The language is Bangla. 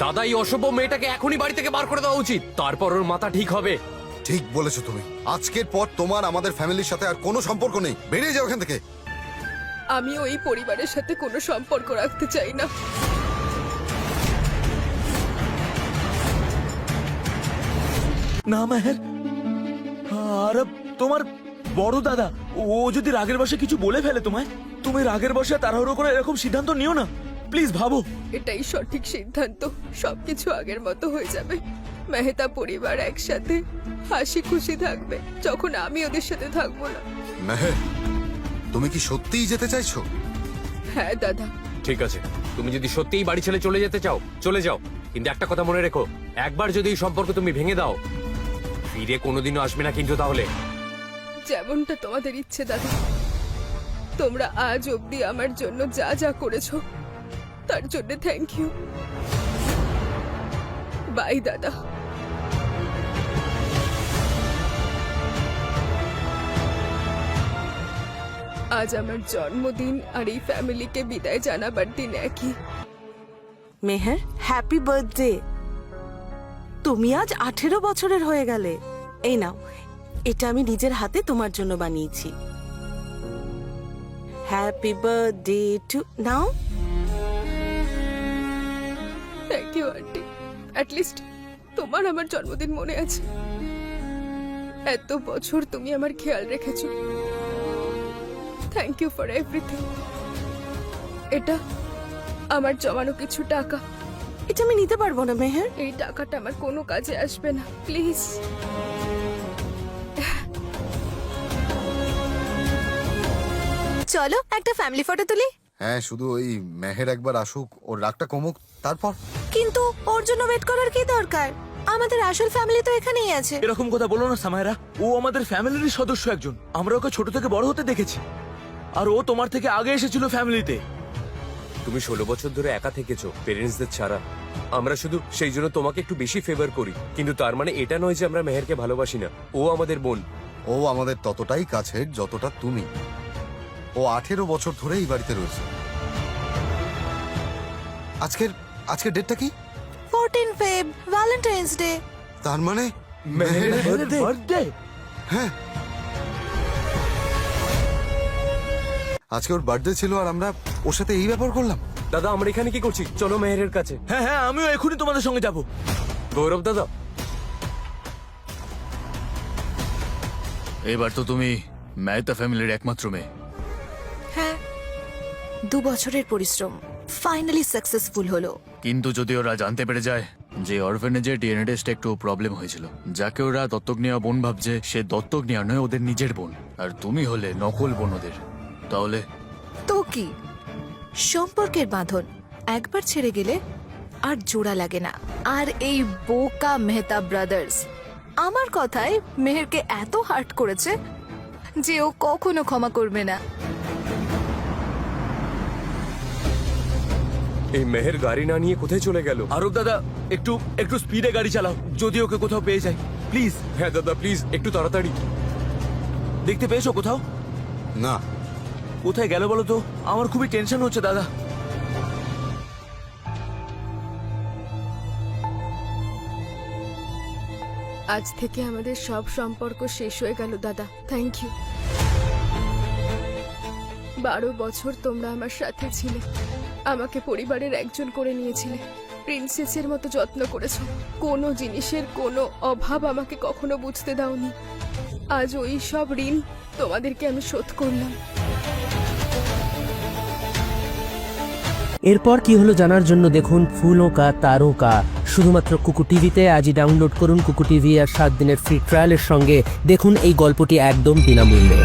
দাদা, এই অসভ্য মেয়েটাকে এখনই বাড়ি থেকে বার করে দেওয়া উচিত, তারপর ওর মাথা ঠিক হবে। ঠিক বলেছো তুমি। আজকের পর তোমার আমাদের ফ্যামিলির সাথে আর কোনো সম্পর্ক নেই। বেরিয়ে যাও এখান থেকে। আমি ওই পরিবারের সাথে কোনো সম্পর্ক রাখতে চাই না। না মেহের, আর তোমার বড় দাদা ও যদি রাগের বশে কিছু বলে ফেলে তোমায়, তুমি রাগের বশে তাড়াহুড়ো করে এরকম সিদ্ধান্ত নিও না, প্লিজ ভাবো। এটাই সঠিক সিদ্ধান্ত। সবকিছু আগের মতো হয়ে যাবে। মেহতা পরিবার একসাথে হাসি খুশি থাকবে যখন আমি ওদের সাথে থাকবো না। মেহের, তুমি কি সত্যিই যেতে চাইছো? হ্যাঁ দাদা। ঠিক আছে, তুমি যদি সত্যিই বাড়ি ছেড়ে চলে যেতে চাও চলে যাও, কিন্তু একটা কথা মনে রেখো, একবার যদি এই সম্পর্ক তুমি ভেঙে দাও ফিরে কোনোদিনও আসবে না কিন্তু। তাহলে যেমনটা তোমাদের ইচ্ছে দাদা। তোমরা আজ অবধি আমার জন্য যা যা করেছো তার জন্য থ্যাংক ইউ। বাই দাদা। আজ আমার জন্মদিন আর এই ফ্যামিলিকে বিদায় জানাবার দিন একই। Meher, happy birthday. তুমি আজ 18 বছরের হয়ে গেলে। এই নাও, এটা আমি নিজের হাতে তোমার জন্য বানিয়েছি। হ্যাপি বার্থডে টু নাও। Thank you aunty. অ্যাটলিস্ট তোমার আমার জন্মদিন মনে আছে। এত বছর তুমি আমার খেয়াল রেখেছো। Thank you for everything. এটা আমার জমানো কিছু টাকা। এটা আমি নিতে পারবো না মেহের। এই টাকাটা আমার কোনো কাজে আসবে না, প্লিজ। চলো একটা ফ্যামিলি ফটো তুলি। হ্যাঁ, শুধু ওই মেহের একবার আসুক, ওর রাগটা কমুক, তারপর। কিন্তু ওর জন্য ওয়েট করার কি দরকার? আমাদের আসল ফ্যামিলি তো এখানেই আছে। এরকম কথা বলো না সামায়রা, ও আমাদের ফ্যামিলির সদস্য একজন। আমরা ওকে ছোট থেকে বড় হতে দেখেছি, আর ও তোমার থেকে আগে এসেছিল ফ্যামিলিতে। তুমি 16 বছর ধরে একা থেকেছো পেরেন্টসদের ছাড়া। আমরা শুধু সেই জন্য তোমাকে একটু বেশি ফেভার করি, কিন্তু তার মানে এটা নয় যে আমরা মেহেরকে ভালোবাসি না। ও আমাদের বোন। ও আমাদের ততটাই কাছের যতটা তুমি। ও 18 বছর ধরে এই বাড়িতে রয়েছে। আজকের ডেটটা কি? 14 ফেব, ভ্যালেন্টাইন্স ডে। তার মানে মেহেরের বার্থডে। হ্যাঁ, আজকে ওর বার্থডে ছিল আর আমরা ওর সাথে এই ব্যাপার করলাম। দাদা, আমরা এখানে কি করছি? চলো মেহেরের কাছে। হ্যাঁ হ্যাঁ, আমিও এখনই তোমাদের সঙ্গে যাব। গৌরব দাদা, এবার তো তুমি মেহতা ফ্যামিলির একমাত্র মেয়ে। হ্যাঁ, 2 বছরের পরিশ্রম ফাইনালি সাকসেসফুল হলো। কিন্তু যদি ওরা জানতে পেরে যায় যে অরফেনেজে ডিএনএ টেস্টে একটু প্রবলেম হয়েছিল, যাকে ওরা দত্তক নেওয়া বোন ভাবছে, সে দত্তক নেওয়া নয়, ওদের নিজের বোন, আর তুমি হলে নকল বোন ওদের, তাহলে তো কি? সম্পর্কের বাঁধন একবার ছেড়ে গেলে আর জোড়া লাগে না। আর এই বোকা মেহতা ব্রাদার্স আমার কথায় মেহেরকে এত হার্ট করেছে যে ও কখনো ক্ষমা করবে না। এই মেহের গাড়ি না নিয়ে কোথায় চলে গেল? আরব দাদা, একটু একটু স্পিডে গাড়ি চালাও, যদি ওকে কোথাও পেয়ে যায় প্লিজ। হ্যাঁ দাদা, প্লিজ একটু তাড়াতাড়ি। দেখতে পেয়েছো কোথাও? না, কোথায় গেল বলো তো? আমার খুবই টেনশন হচ্ছে দাদা। আজ থেকে আমাদের সব সম্পর্ক শেষ হয়ে গেল দাদা। Thank you. 12 বছর তোমরা আমার সাথে ছিলে, আমাকে পরিবারের একজন করে নিয়েছিলে, প্রিন্সেসের মতো যত্ন করেছো। কোনো জিনিসের কোনো অভাব আমাকে কখনো বুঝতে দাওনি। আজ ওই সব ঋণ তোমাদেরকে আমি শোধ করলাম। এরপর কি হলো জানার জন্য দেখুন ফুলও কা তারও কা শুধুমাত্র কুকু টিভিতে। আজই ডাউনলোড করুন কুকু টিভি আর 7 দিনের ফ্রি ট্রায়ালের সঙ্গে দেখুন এই গল্পটি একদম বিনামূল্যে।